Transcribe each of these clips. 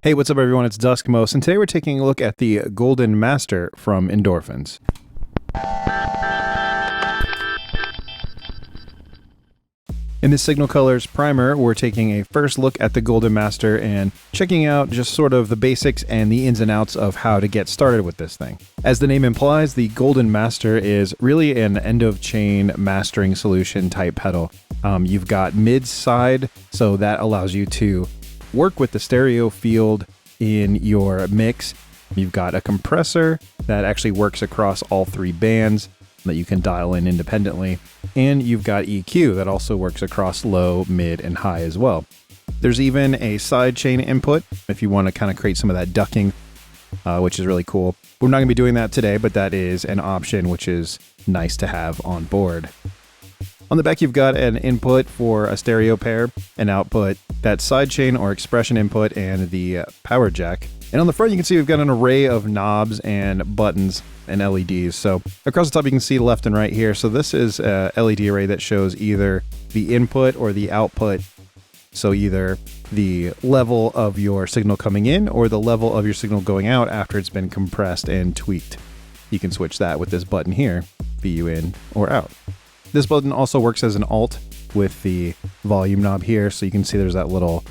Hey, what's up everyone? It's Duskmos, and today we're taking a look at the Golden Master from Endorphins. In this Signal Colors primer, we're taking a first look at the Golden Master and checking out just sort of the basics and the ins and outs of how to get started with this thing. As the name implies, the Golden Master is really an end-of-chain mastering solution type pedal. You've got mid-side, so that allows you to work with the stereo field in your mix. You've got a compressor that actually works across all three bands that you can dial in independently. And you've got EQ that also works across low, mid, and high as well. There's even a sidechain input if you want to kind of create some of that ducking, which is really cool. We're not going to be doing that today, but that is an option which is nice to have on board. On the back, you've got an input for a stereo pair, an output, that sidechain or expression input, and the power jack. And on the front, you can see we've got an array of knobs and buttons and LEDs. So across the top, you can see left and right here. So this is a LED array that shows either the input or the output. So either the level of your signal coming in or the level of your signal going out after it's been compressed and tweaked. You can switch that with this button here, VU in or out. This button also works as an alt with the volume knob here, so you can see there's that little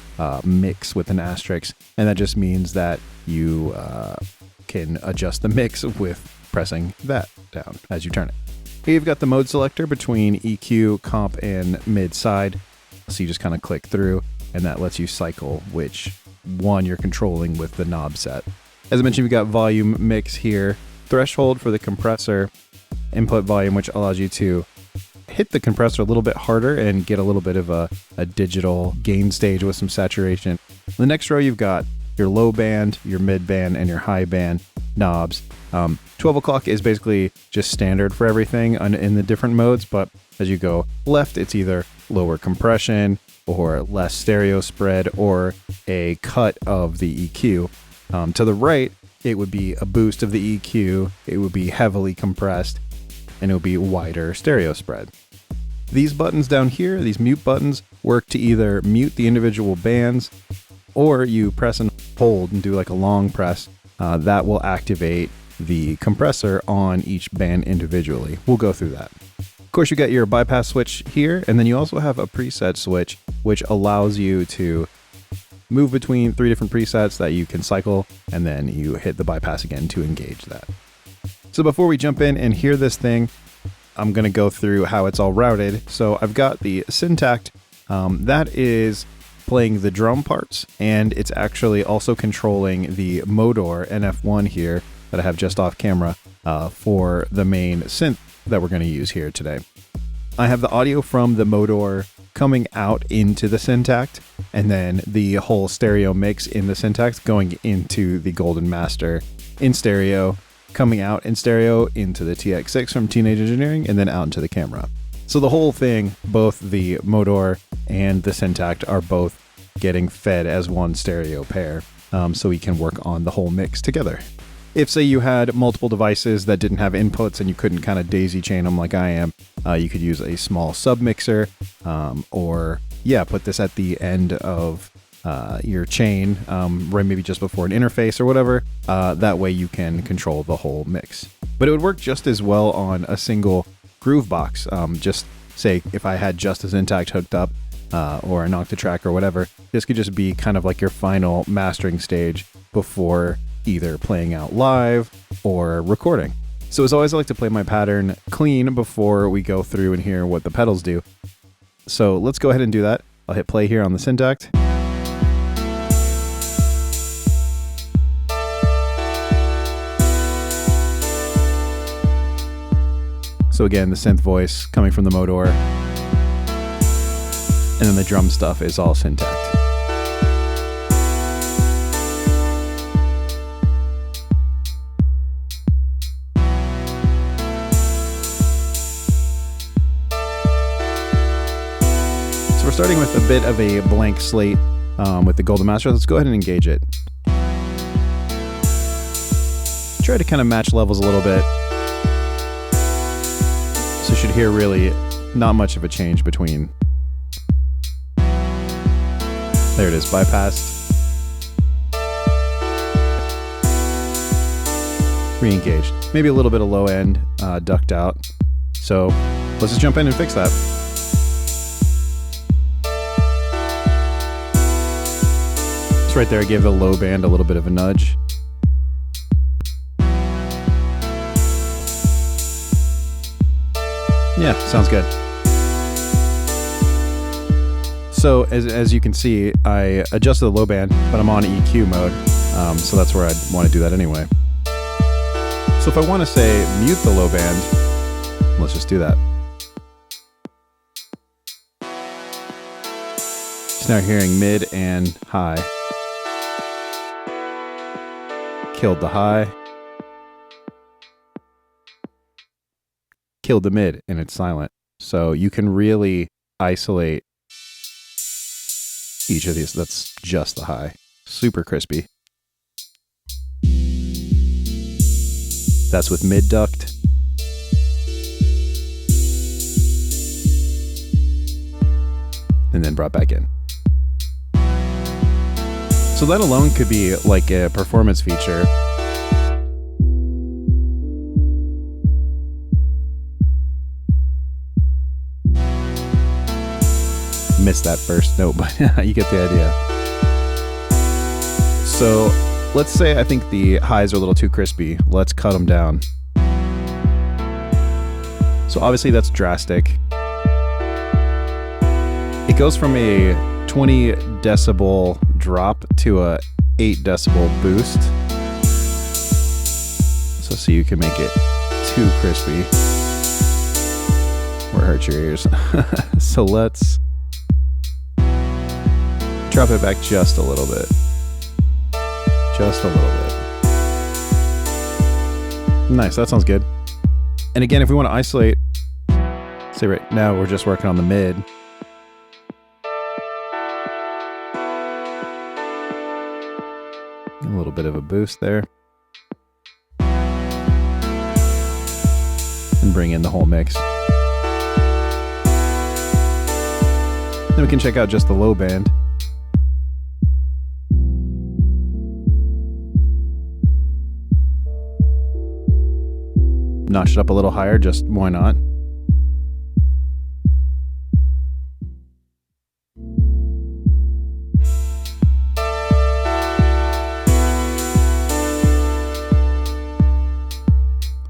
mix with an asterisk, and that just means that you can adjust the mix with pressing that down as you turn it. Here you've got the mode selector between EQ, comp, and mid-side, so you just kind of click through, and that lets you cycle which one you're controlling with the knob set. As I mentioned, we've got volume mix here, threshold for the compressor, input volume, which allows you to hit the compressor a little bit harder and get a little bit of a digital gain stage with some saturation. In the next row, you've got your low band, your mid band, and your high band knobs. 12 o'clock is basically just standard for everything in the different modes, but as you go left, it's either lower compression or less stereo spread or a cut of the EQ. To the right, it would be a boost of the EQ, it would be heavily compressed, and it would be wider stereo spread. These buttons down here, these mute buttons, work to either mute the individual bands, or you press and hold and do like a long press. That will activate the compressor on each band individually. We'll go through that. Of course, you got your bypass switch here, and then you also have a preset switch, which allows you to move between three different presets that you can cycle, and then you hit the bypass again to engage that. So before we jump in and hear this thing, I'm going to go through how it's all routed. So I've got the Syntakt, that is playing the drum parts, and it's actually also controlling the Modor NF-1 here that I have just off camera for the main synth that we're going to use here today. I have the audio from the Modor coming out into the Syntakt, and then the whole stereo mix in the Syntakt going into the Golden Master in stereo, coming out in stereo into the TX6 from Teenage Engineering, and then out into the camera. So the whole thing, both the Modor and the Syntakt, are both getting fed as one stereo pair, so we can work on the whole mix together. If, say, you had multiple devices that didn't have inputs and you couldn't kind of daisy chain them like I am, you could use a small submixer, or put this at the end of your chain, right, maybe just before an interface or whatever. That way you can control the whole mix. But it would work just as well on a single groove box. Just say if I had just a Syntakt hooked up, or an Octatrack or whatever, this could just be kind of like your final mastering stage before either playing out live or recording. So as always, I like to play my pattern clean before we go through and hear what the pedals do. So let's go ahead and do that. I'll hit play here on the Syntakt. So again, the synth voice coming from the Modor, and then the drum stuff is all Syntakt. So we're starting with a bit of a blank slate with the Golden Master. Let's go ahead and engage it. Try to kind of match levels a little bit. So you should hear really not much of a change between. There it is, bypassed. re-engaged. Maybe a little bit of low end ducked out. So let's just jump in and fix that. It's right there. I gave the low band a little bit of a nudge. Yeah, sounds good. So as you can see, I adjusted the low band, but I'm on EQ mode, so that's where I'd want to do that anyway. So if I want to say mute the low band, let's just do that. Just now hearing mid and high. Killed the high. Killed the mid, and it's silent. So you can really isolate each of these. That's just the high. Super crispy. That's with mid ducked. And then brought back in. So that alone could be like a performance feature. Missed that first note, but you get the idea. So let's say I think the highs are a little too crispy. Let's cut them down. So obviously that's drastic. It goes from a 20 decibel drop to a 8 decibel boost. So you can make it too crispy or hurt your ears. So let's drop it back just a little bit. Just a little bit. Nice, that sounds good. And again, if we want to isolate, say right now we're just working on the mid. A little bit of a boost there. And bring in the whole mix. Then we can check out just the low band. Notch it up a little higher, just why not?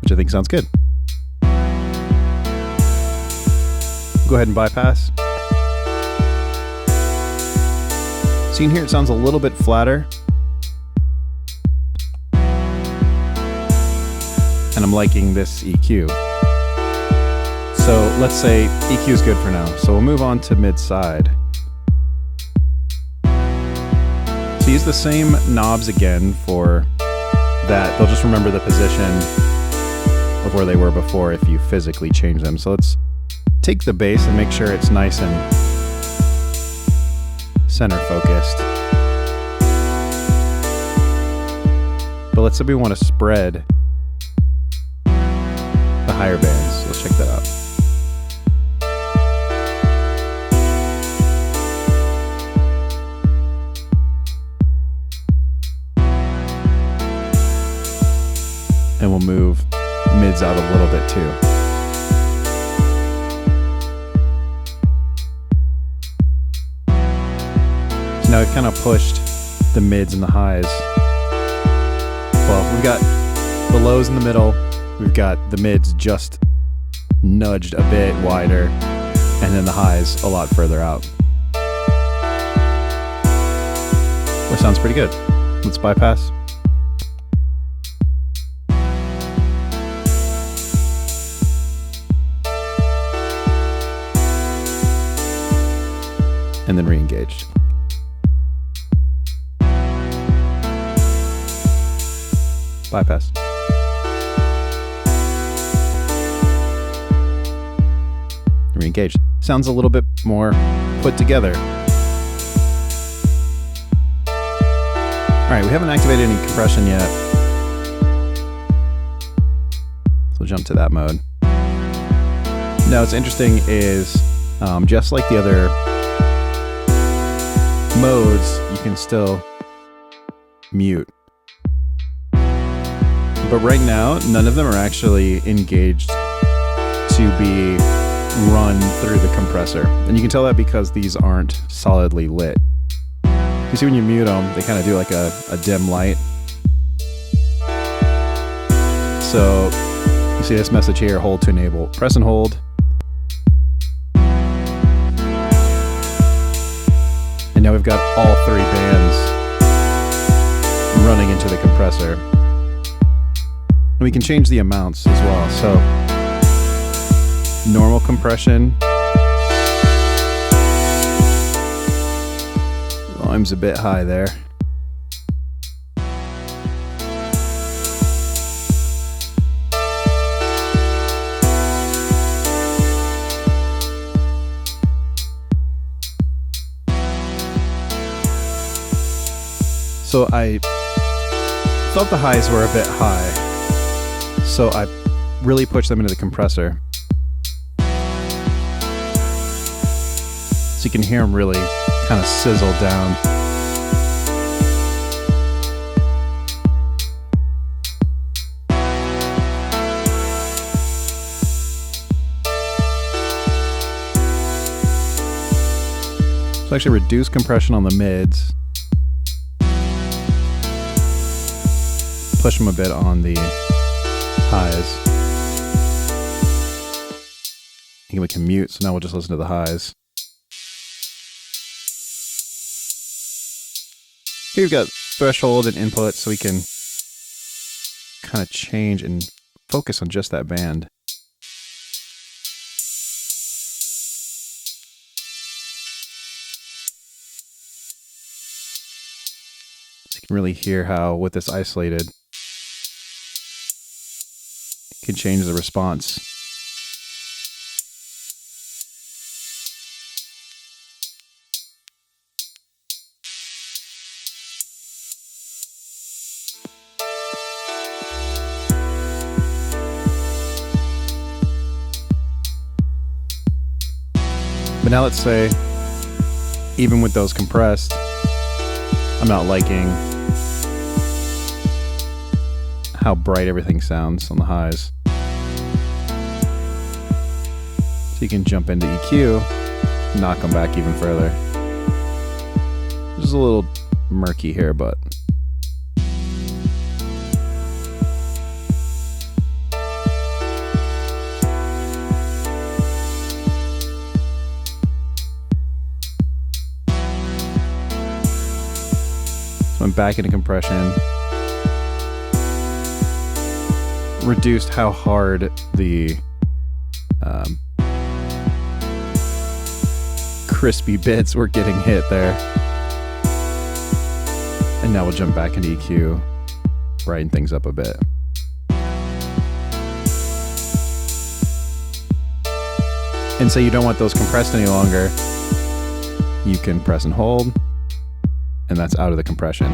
Which I think sounds good. Go ahead and bypass. So you can hear it sounds a little bit flatter. And I'm liking this EQ. So let's say EQ is good for now. So we'll move on to mid side. So use the same knobs again for that. They'll just remember the position of where they were before if you physically change them. So let's take the bass and make sure it's nice and center focused. But let's say we want to spread the higher bands. Let's check that out. And we'll move mids out a little bit too. So now we've kind of pushed the mids and the highs. Well, we've got the lows in the middle. We've got the mids just nudged a bit wider, and then the highs a lot further out. Which sounds pretty good. Let's bypass. And then re-engaged. Bypass. Re-engaged. Sounds a little bit more put together. Alright, we haven't activated any compression yet. So we'll jump to that mode. Now what's interesting is, just like the other modes, you can still mute. But right now, none of them are actually engaged to be run through the compressor. And you can tell that because these aren't solidly lit. You see when you mute them, they kind of do like a dim light. So you see this message here, hold to enable. Press and hold. And now we've got all 3 bands running into the compressor. And we can change the amounts as well. So normal compression. Volume's a bit high there. So I thought the highs were a bit high, so I really pushed them into the compressor. So you can hear them really kind of sizzle down. So actually reduce compression on the mids. Push them a bit on the highs. And we can mute, so now we'll just listen to the highs. Here we've got threshold and input, so we can kind of change and focus on just that band. So you can really hear how, with this isolated, you can change the response. But now let's say, even with those compressed, I'm not liking how bright everything sounds on the highs. So you can jump into EQ, knock them back even further. Just a little murky here, but so I'm back into compression. Reduced how hard the crispy bits were getting hit there. And now we'll jump back into EQ, brighten things up a bit. And say you don't want those compressed any longer, you can press and hold, and that's out of the compression.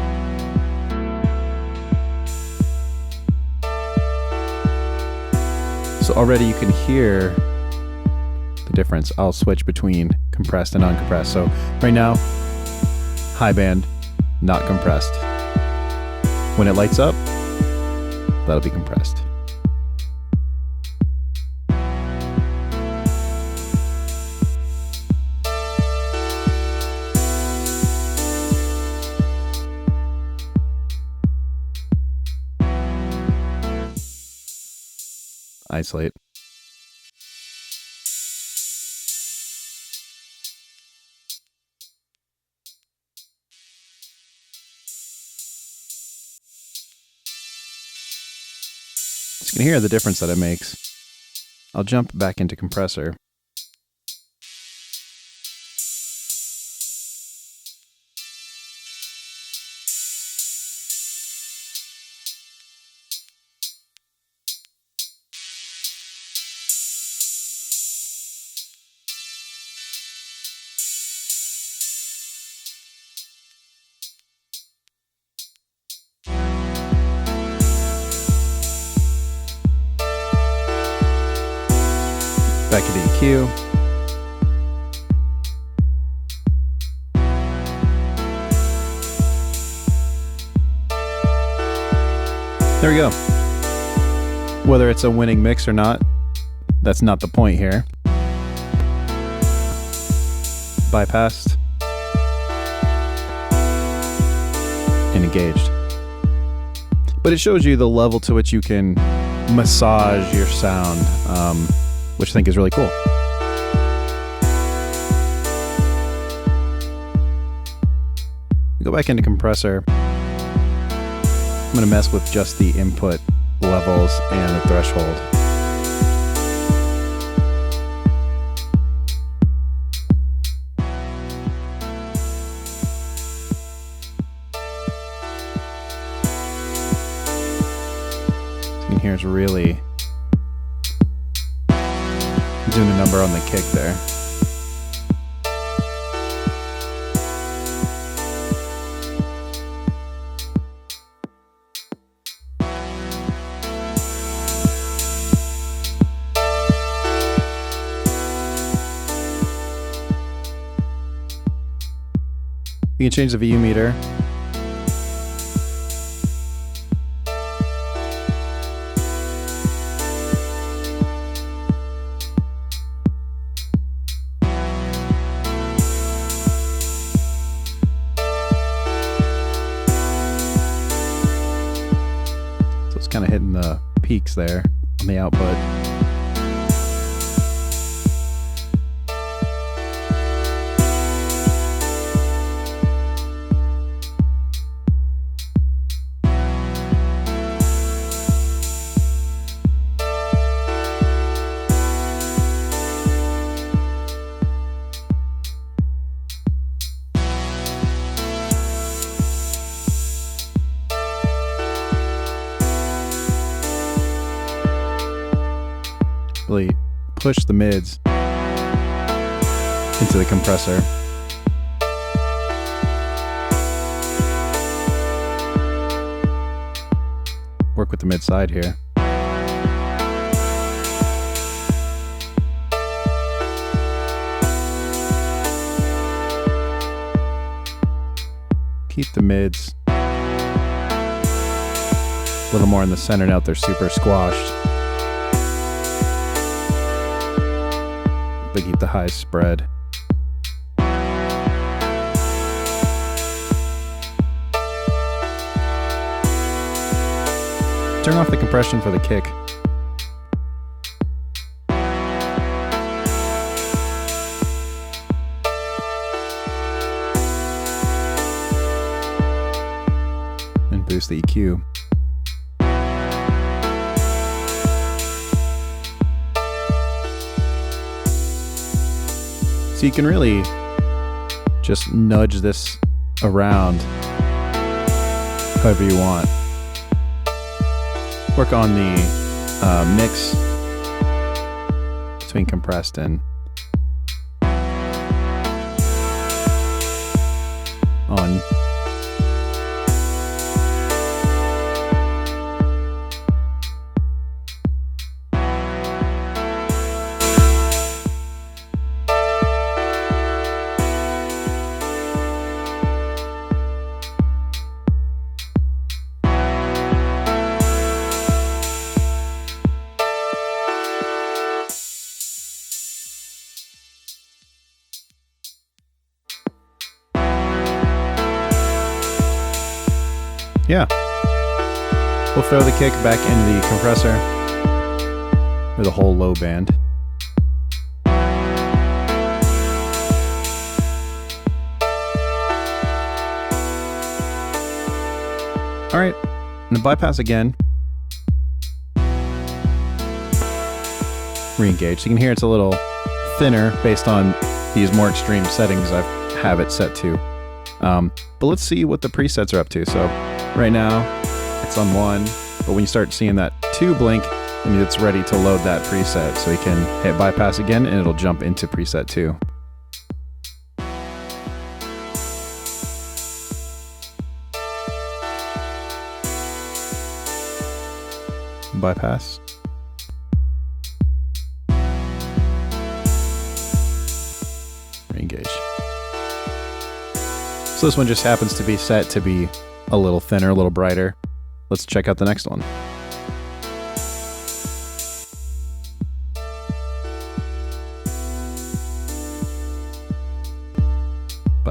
So already you can hear the difference. I'll switch between compressed and uncompressed. So right now, high band, not compressed. When it lights up, that'll be compressed. Isolate. You can hear the difference that it makes. I'll jump back into compressor. Back into EQ. There we go. Whether it's a winning mix or not, that's not the point here. Bypassed. And engaged. But it shows you the level to which you can massage your sound, which I think is really cool. Go back into compressor. I'm going to mess with just the input levels and the threshold. So you can hear it's really doing a number on the kick there. You can change the VU meter. So it's kind of hitting the peaks there on the output. Really push the mids into the compressor. Work with the mid side here. Keep the mids a little more in the center now that they're super squashed. But keep the highs spread. Turn off the compression for the kick. And boost the EQ. So you can really just nudge this around however you want. Work on the mix between compressed and on. Yeah. We'll throw the kick back into the compressor with a whole low band. All right, and the bypass again. Re-engage. So you can hear it's a little thinner based on these more extreme settings I have it set to. But let's see what the presets are up to. So right now it's on 1, but when you start seeing that 2 blink, I mean it's ready to load that preset. So we can hit bypass again and it'll jump into preset 2. Bypass. Re-engage. So this one just happens to be set to be a little thinner, a little brighter. Let's check out the next one.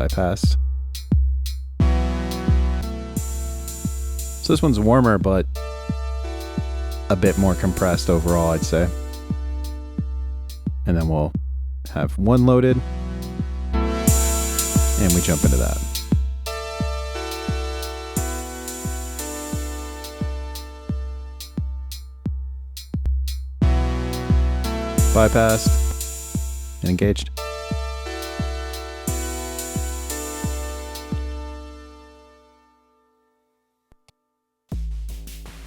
bypass. So this one's warmer, but a bit more compressed overall, I'd say. And then we'll have one loaded, and we jump into that. Bypassed and engaged.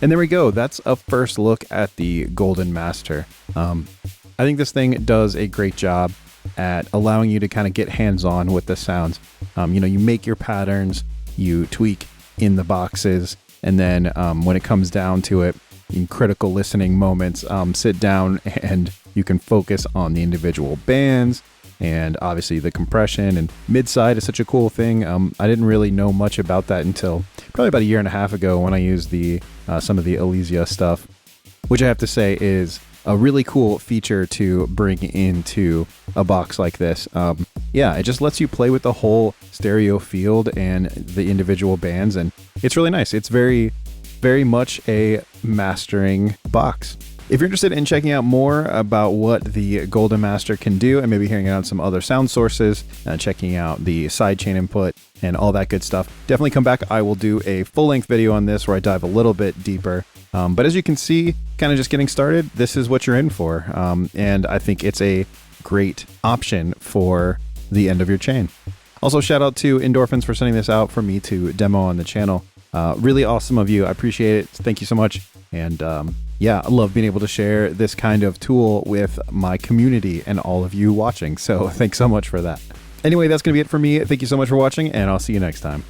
And there we go. That's a first look at the Golden Master. I think this thing does a great job at allowing you to kind of get hands-on with the sounds. You make your patterns, you tweak in the boxes, and then when it comes down to it, in critical listening moments, sit down and you can focus on the individual bands. And obviously the compression and mid-side is such a cool thing. I didn't really know much about that until probably about a year and a half ago when I used some of the Elysia stuff, which I have to say is a really cool feature to bring into a box like this. It just lets you play with the whole stereo field and the individual bands, and it's really nice. It's very, very much a mastering box. If you're interested in checking out more about what the Golden Master can do and maybe hearing out some other sound sources, checking out the sidechain input and all that good stuff, definitely come back. I will do a full-length video on this where I dive a little bit deeper. But as you can see, kind of just getting started, this is what you're in for. And I think it's a great option for the end of your chain. Also, shout out to Endorphins for sending this out for me to demo on the channel. Really awesome of you. I appreciate it. Thank you so much. And I love being able to share this kind of tool with my community and all of you watching. So thanks so much for that. Anyway, that's going to be it for me. Thank you so much for watching, and I'll see you next time.